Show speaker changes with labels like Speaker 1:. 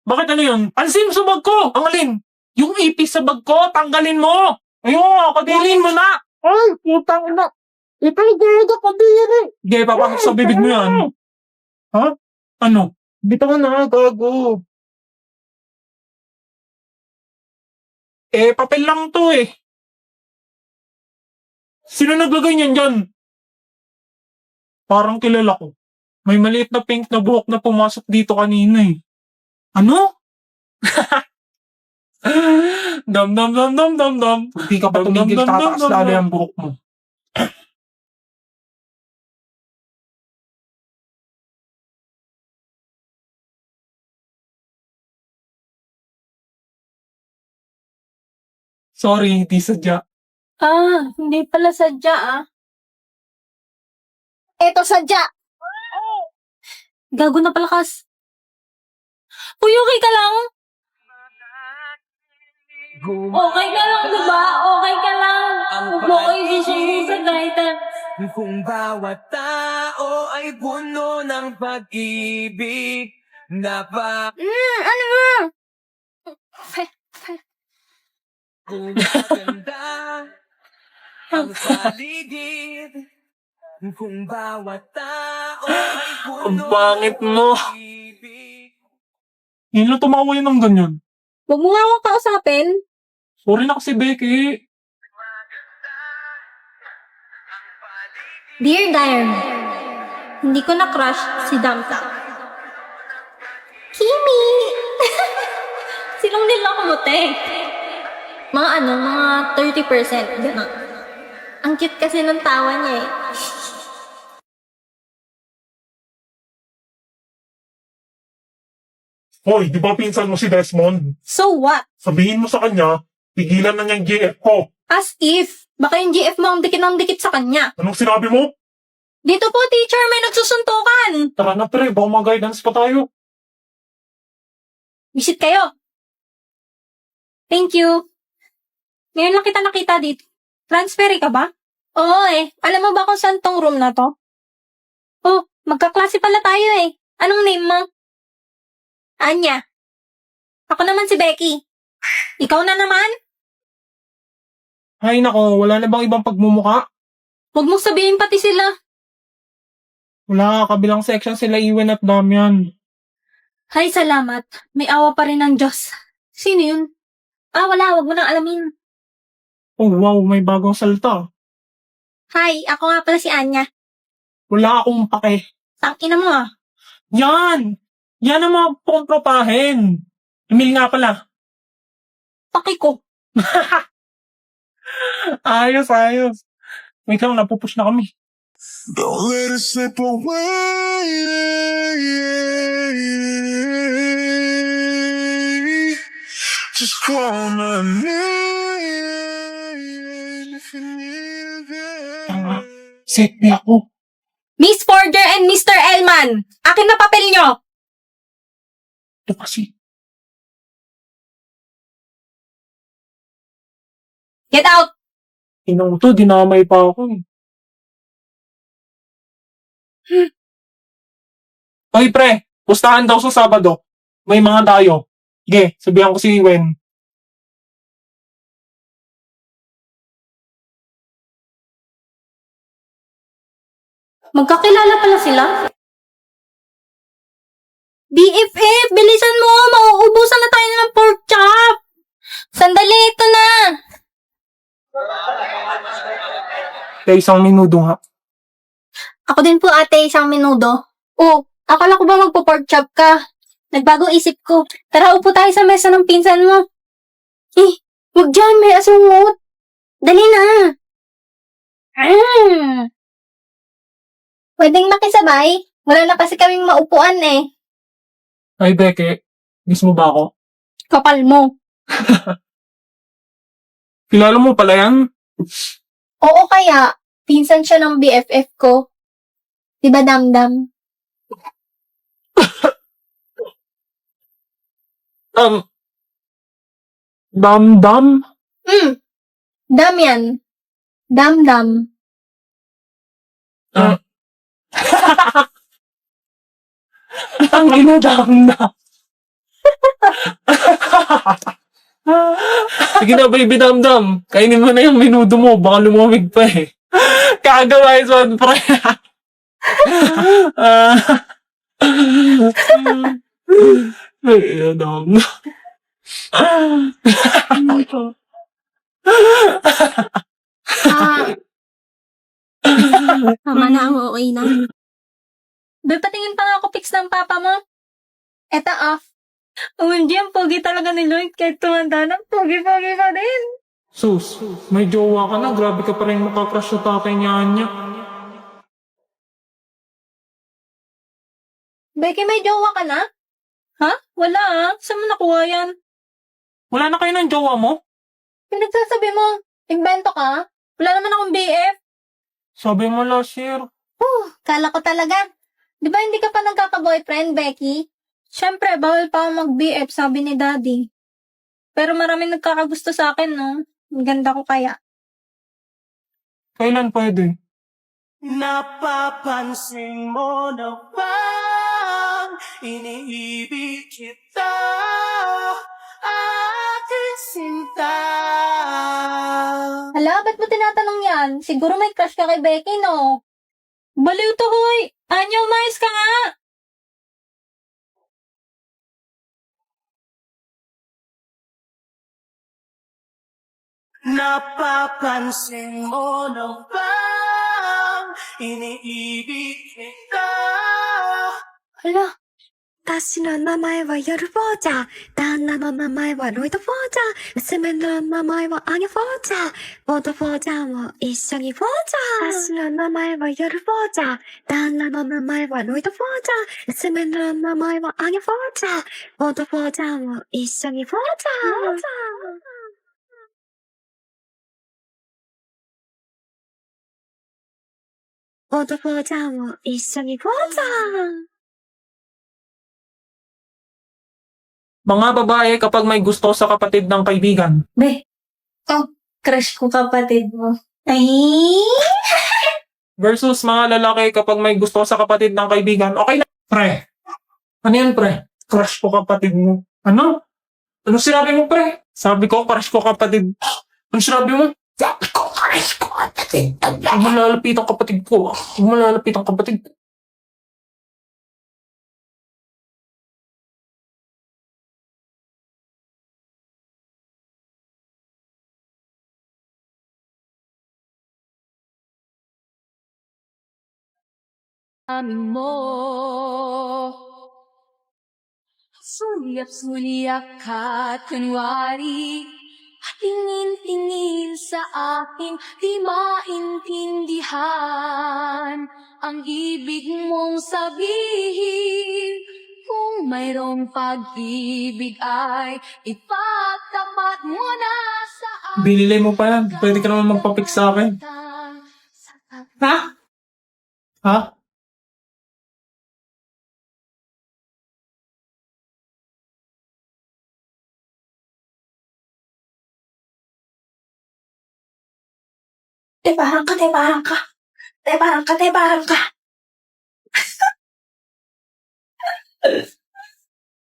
Speaker 1: Bakit ano yun? Alisin mo sa bag ko! Ang alin? Yung ipis sa bag ko, tanggalin mo! Ayun, kadilin mo na!
Speaker 2: Ay, putang ina. Ito yung gaga ko din eh.
Speaker 1: Sige, papasok sa bibig mo yan. Ha? Ano?
Speaker 2: Bitaw na, gago.
Speaker 1: Papel lang to eh. Sino naglagay niyan dyan? Parang kilala ko. May maliit na pink na buhok na pumasok dito kanina eh. Ano? Dam dam dam dam dam dam.
Speaker 2: Hindi ka pa tumigil, tataas lalo yung buhok mo.
Speaker 1: Sorry, hindi sadya.
Speaker 3: Hindi pala sadya Eto sadya! Gago na palakas. Uy, okay ka lang? Okay ka lang, diba? Okay ka lang. Huwag mo kayo sisuso kahit
Speaker 4: Kung bawat tao ay puno ng pag-ibig na pa
Speaker 3: ano mo?
Speaker 4: kung maganda ang paligid. Kung bawat tao ay puno
Speaker 1: Ang pangit mo.
Speaker 4: ng pag-ibig.
Speaker 1: Yun lang tumawa yun ng ganyan.
Speaker 3: Huwag mo nga akong kausapin.
Speaker 1: Sorry na kasi, Becky.
Speaker 3: Dear Diary, hindi ko na-crush si Damta. Kimi! Silong din lang kumuti. Mga 30%. Gano'n. Ang cute kasi ng tawa niya eh.
Speaker 2: Hoy, di ba pinsan mo si Desmond?
Speaker 3: So what?
Speaker 2: Sabihin mo sa kanya, pigilan na niyang GF ko.
Speaker 3: As if, baka yung GF mo ang dikit ng dikit sa kanya.
Speaker 2: Anong sinabi mo?
Speaker 3: Dito po, teacher, may nagsusuntukan.
Speaker 1: Tara na pre, baka mag-guidance pa tayo.
Speaker 3: Visit kayo. Thank you. Ngayon lang kita nakita dito. Transfer ka ba? Oo eh. Alam mo ba kung saan tong room na to? Oh, magkaklase pala tayo eh. Anong name mo? Anya. Ako naman si Becky. Ikaw na naman?
Speaker 1: Ay nako, wala na bang ibang pagmumuka?
Speaker 3: Huwag mong sabihin pati sila.
Speaker 1: Wala, kabilang section sila Iwan at Damian.
Speaker 3: Hay, salamat. May awa pa rin ng Diyos. Sino yun? Wala. Huwag mo nang alamin.
Speaker 1: Oh wow, may bagong salta.
Speaker 3: Hi, ako nga pala si Anya.
Speaker 1: Wala akong pake.
Speaker 3: Tangina mo
Speaker 1: Yan! Yan ang mga pongtropahin. Emil nga pala.
Speaker 3: Paki ko.
Speaker 1: Ayos. Wait lang, napupush na kami.
Speaker 5: Don't let it slip away. Just call my name if you need
Speaker 1: Tanga.
Speaker 5: it.
Speaker 1: Set me ako.
Speaker 3: Miss Forger and Mr. Elman! Akin na papel nyo!
Speaker 1: Ito kasi.
Speaker 3: Get out!
Speaker 1: Inong to, dinamay pa ako eh. Hoy pre, pustahan daw sa Sabado. May mga dayo. Sige, sabihan ko si Iwen.
Speaker 3: Magkakilala pala sila? BFF, bilisan mo! Mauubusan na tayo ng pork chop! Sandali, ito na!
Speaker 1: Kaya isang minuto nga.
Speaker 3: Ako din po ate, isang minuto. Oh, akala ko ba magpo-pork chop ka? Nagbago isip ko. Tara, upo tayo sa mesa ng pinsan mo. Wag dyan, may asungot. Dali na. Pwedeng makisabay? Wala na kasi kaming maupuan eh.
Speaker 1: Ay Beke, miss mo ba ako?
Speaker 3: Kapal mo.
Speaker 1: Kilala mo pala yan?
Speaker 3: Oo kaya, pinsan siya ng BFF ko. Diba damdam?
Speaker 1: Dam-dam?
Speaker 3: Dam yan. Damdam.
Speaker 1: Ang ina dam-dam. Sige na, baby damdam. Kainin mo na yung minudo mo. Baka lumamig pa eh. Kagawa son, pre. Ay, damdam.
Speaker 3: Ah, tama na ako, okay na. Be, patingin pa nga ako pics ng papa mo. Eto off. OMG, ang pogi talaga ni Lloyd. Kahit tumanda na, pogi-pogi pa din.
Speaker 1: Sus, may jowa ka na. Grabe ka pa rin makakrush sa tatay niya.
Speaker 3: Becky, may jowa ka na? Ha? Wala ah. Saan mo nakuha yan?
Speaker 1: Wala na kayo ng jowa mo?
Speaker 3: Pinagsasabi mo, invento ka? Wala naman akong BF.
Speaker 1: Sabi mo last year.
Speaker 3: Kala ko talaga. Di ba hindi ka pa nagkaka-boyfriend, Becky? Siyempre, bawal pa ako mag-BF, sabi ni Daddy. Pero maraming nagkakagusto sa akin, no? Ang ganda ko kaya.
Speaker 1: Kailan pwede?
Speaker 4: Napapansin mo na bang iniibig kita, aking sinta.
Speaker 3: Hala, ba't mo tinatanong yan? Siguro may crush ka kay Becky, no? Baliw to, hoy! Anya, umayos ka nga!
Speaker 4: Napapansin mo na bang iniibig kita.
Speaker 3: Hala,
Speaker 6: 私の名前はヨルフォーチャー。旦那の名前はロイド・フォーチャー。娘の名前はアニャ・フォーチャー。ボート・フォーチャーも一緒にフォーチャー。私の名前はヨルフォーチャー。旦那の名前はロイド・フォーチャー。娘の名前はアニャ・フォーチャー。ボート・フォーチャーも一緒にフォーチャー。ボート・フォーチャーも一緒にフォーチャー。
Speaker 1: Mga babae kapag may gusto sa kapatid ng kaibigan.
Speaker 3: Be. Oh, crush ko kapatid mo. Ay!
Speaker 1: Versus mga lalaki kapag may gusto sa kapatid ng kaibigan. Okay na. Pre. Ano yan, pre? Crush ko kapatid mo. Ano? Ano sinabi mo, pre? Sabi ko, crush ko kapatid. Ano sinabi mo? Sabi ko, crush ko kapatid. Huwag mo lalapit ang kapatid ko. Huwag mo lalapit ang kapatid ko.
Speaker 6: Amin mo. Sulyap-sulyap ka at kunwari, tingin-tingin sa akin, di maintindihan ang ibig mong sabihin. Kung mayroong pag-ibig ay ipagtapat mo na sa akin.
Speaker 1: Binili mo pa yan. Pwede ka naman magpapik sa akin. Ha? Ha?
Speaker 3: Tebaran ka, tebaran ka. Tebaran ka, tebaran ka.